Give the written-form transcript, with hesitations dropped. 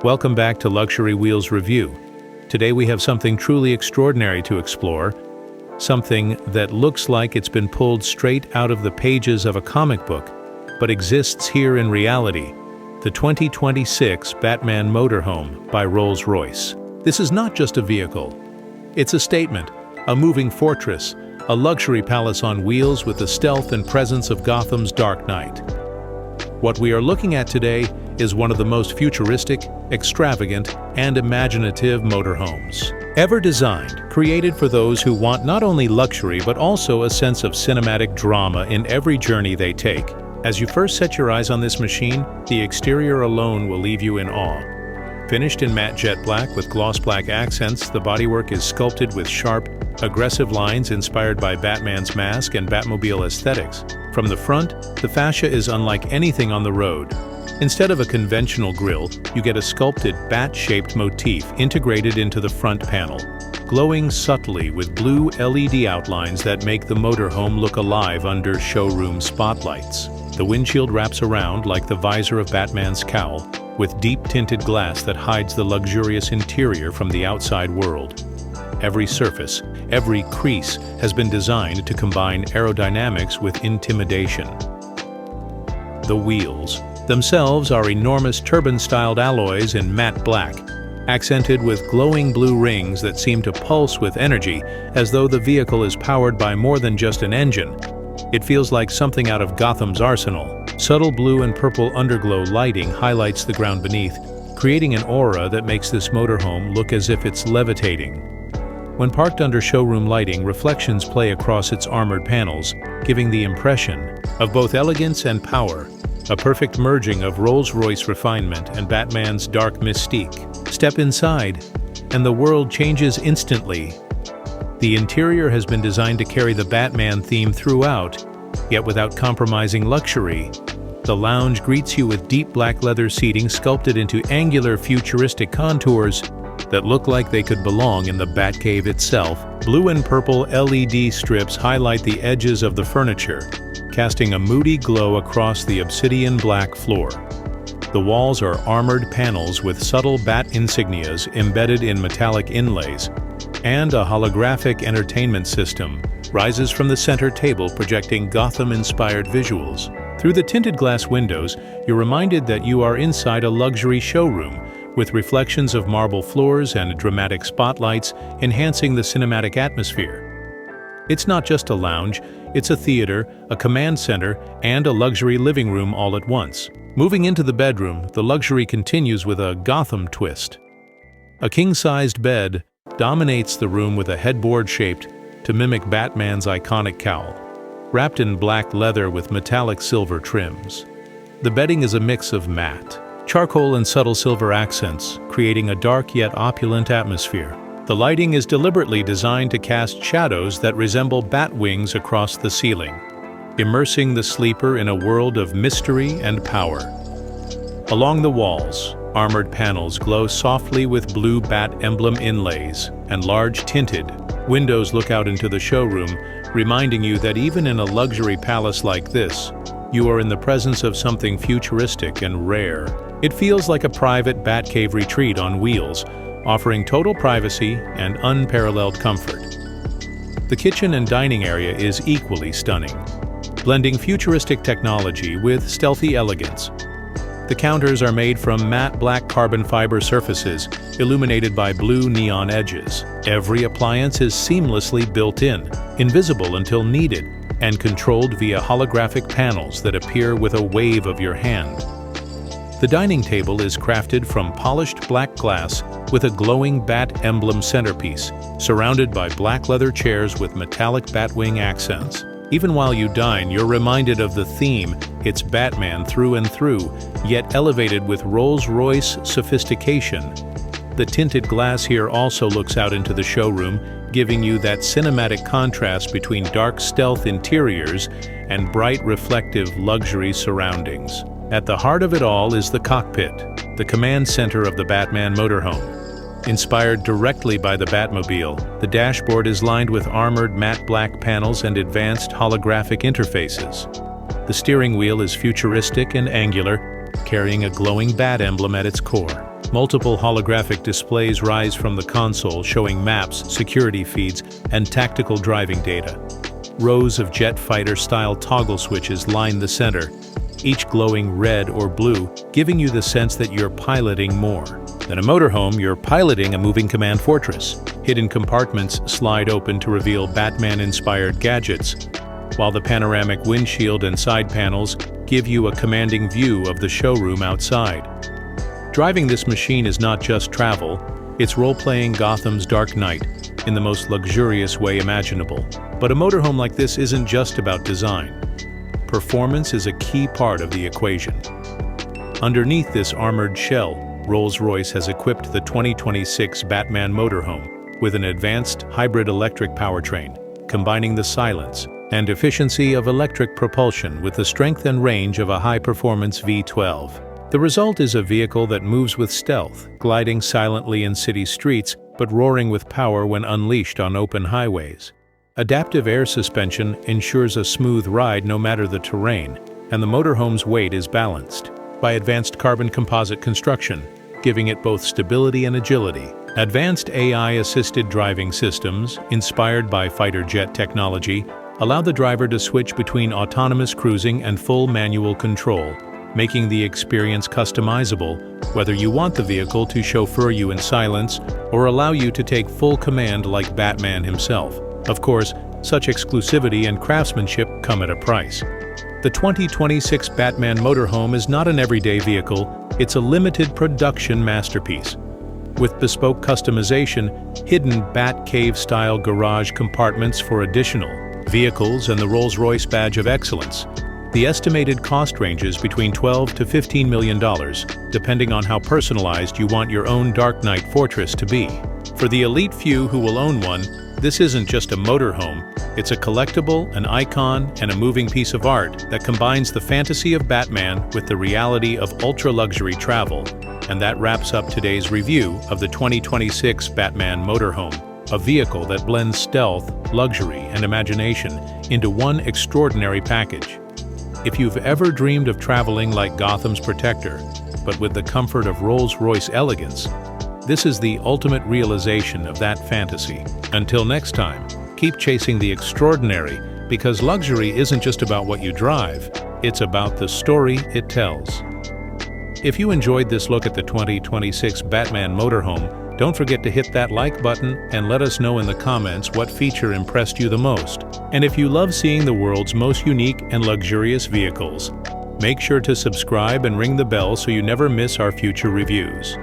Welcome back to Luxury Wheels Review. Today we have something truly extraordinary to explore, something that looks like it's been pulled straight out of the pages of a comic book, but exists here in reality. The 2026 Batman Motorhome by Rolls Royce. This is not just a vehicle. It's a statement, a moving fortress, a luxury palace on wheels with the stealth and presence of Gotham's Dark Knight. What we are looking at today is one of the most futuristic, extravagant, and imaginative motorhomes ever designed, created for those who want not only luxury but also a sense of cinematic drama in every journey they take. As you first set your eyes on this machine, the exterior alone will leave you in awe. Finished in matte jet black with gloss black accents, the bodywork is sculpted with sharp, aggressive lines inspired by Batman's mask and Batmobile aesthetics. From the front, the fascia is unlike anything on the road. Instead of a conventional grille, you get a sculpted bat-shaped motif integrated into the front panel, glowing subtly with blue LED outlines that make the motorhome look alive under showroom spotlights. The windshield wraps around like the visor of Batman's cowl, with deep tinted glass that hides the luxurious interior from the outside world. Every surface, every crease has been designed to combine aerodynamics with intimidation. The wheels themselves are enormous turban-styled alloys in matte black, accented with glowing blue rings that seem to pulse with energy as though the vehicle is powered by more than just an engine. It feels like something out of Gotham's arsenal. Subtle blue and purple underglow lighting highlights the ground beneath, creating an aura that makes this motorhome look as if it's levitating. When parked under showroom lighting, reflections play across its armored panels, giving the impression of both elegance and power, a perfect merging of Rolls-Royce refinement and Batman's dark mystique. Step inside, and the world changes instantly. The interior has been designed to carry the Batman theme throughout, yet without compromising luxury. The lounge greets you with deep black leather seating sculpted into angular futuristic contours that look like they could belong in the Batcave itself. Blue and purple LED strips highlight the edges of the furniture, casting a moody glow across the obsidian black floor. The walls are armored panels with subtle bat insignias embedded in metallic inlays, and a holographic entertainment system rises from the center table projecting Gotham-inspired visuals. Through the tinted glass windows, you're reminded that you are inside a luxury showroom, with reflections of marble floors and dramatic spotlights enhancing the cinematic atmosphere. It's not just a lounge, it's a theater, a command center, and a luxury living room all at once. Moving into the bedroom, the luxury continues with a Gotham twist. A king-sized bed dominates the room with a headboard shaped to mimic Batman's iconic cowl, wrapped in black leather with metallic silver trims. The bedding is a mix of matte, charcoal and subtle silver accents, creating a dark yet opulent atmosphere. The lighting is deliberately designed to cast shadows that resemble bat wings across the ceiling, immersing the sleeper in a world of mystery and power. Along the walls, armored panels glow softly with blue bat emblem inlays, and large tinted windows look out into the showroom, reminding you that even in a luxury palace like this, you are in the presence of something futuristic and rare. It feels like a private Batcave retreat on wheels, offering total privacy and unparalleled comfort. The kitchen and dining area is equally stunning, blending futuristic technology with stealthy elegance. The counters are made from matte black carbon fiber surfaces, illuminated by blue neon edges. Every appliance is seamlessly built in, invisible until needed, and controlled via holographic panels that appear with a wave of your hand. The dining table is crafted from polished black glass with a glowing bat emblem centerpiece, surrounded by black leather chairs with metallic batwing accents. Even while you dine, you're reminded of the theme, it's Batman through and through, yet elevated with Rolls-Royce sophistication. The tinted glass here also looks out into the showroom, giving you that cinematic contrast between dark stealth interiors and bright reflective luxury surroundings. At the heart of it all is the cockpit, the command center of the Batman Motorhome. Inspired directly by the Batmobile, the dashboard is lined with armored matte black panels and advanced holographic interfaces. The steering wheel is futuristic and angular, carrying a glowing bat emblem at its core. Multiple holographic displays rise from the console showing maps, security feeds, and tactical driving data. Rows of jet fighter-style toggle switches line the center, each glowing red or blue, giving you the sense that you're piloting more. In a motorhome, you're piloting a moving command fortress. Hidden compartments slide open to reveal Batman-inspired gadgets, while the panoramic windshield and side panels give you a commanding view of the showroom outside. Driving this machine is not just travel, it's role-playing Gotham's Dark Knight in the most luxurious way imaginable. But a motorhome like this isn't just about design. Performance is a key part of the equation. Underneath this armored shell, Rolls Royce has equipped the 2026 Batman Motorhome with an advanced hybrid electric powertrain, combining the silence and efficiency of electric propulsion with the strength and range of a high-performance V12. The result is a vehicle that moves with stealth, gliding silently in city streets, but roaring with power when unleashed on open highways. Adaptive air suspension ensures a smooth ride no matter the terrain, and the motorhome's weight is balanced by advanced carbon composite construction, giving it both stability and agility. Advanced AI-assisted driving systems, inspired by fighter jet technology, allow the driver to switch between autonomous cruising and full manual control, making the experience customizable, whether you want the vehicle to chauffeur you in silence or allow you to take full command like Batman himself. Of course, such exclusivity and craftsmanship come at a price. The 2026 Batman Motorhome is not an everyday vehicle, it's a limited production masterpiece. With bespoke customization, hidden Batcave-style garage compartments for additional vehicles and the Rolls Royce badge of excellence, the estimated cost ranges between $12 to $15 million, depending on how personalized you want your own Dark Knight fortress to be. For the elite few who will own one, this isn't just a motorhome, it's a collectible, an icon, and a moving piece of art that combines the fantasy of Batman with the reality of ultra-luxury travel. And that wraps up today's review of the 2026 Batman Motorhome, a vehicle that blends stealth, luxury, and imagination into one extraordinary package. If you've ever dreamed of traveling like Gotham's protector, but with the comfort of Rolls-Royce elegance, this is the ultimate realization of that fantasy. Until next time, keep chasing the extraordinary, because luxury isn't just about what you drive, it's about the story it tells. If you enjoyed this look at the 2026 Batman Motorhome, don't forget to hit that like button and let us know in the comments what feature impressed you the most. And if you love seeing the world's most unique and luxurious vehicles, make sure to subscribe and ring the bell so you never miss our future reviews.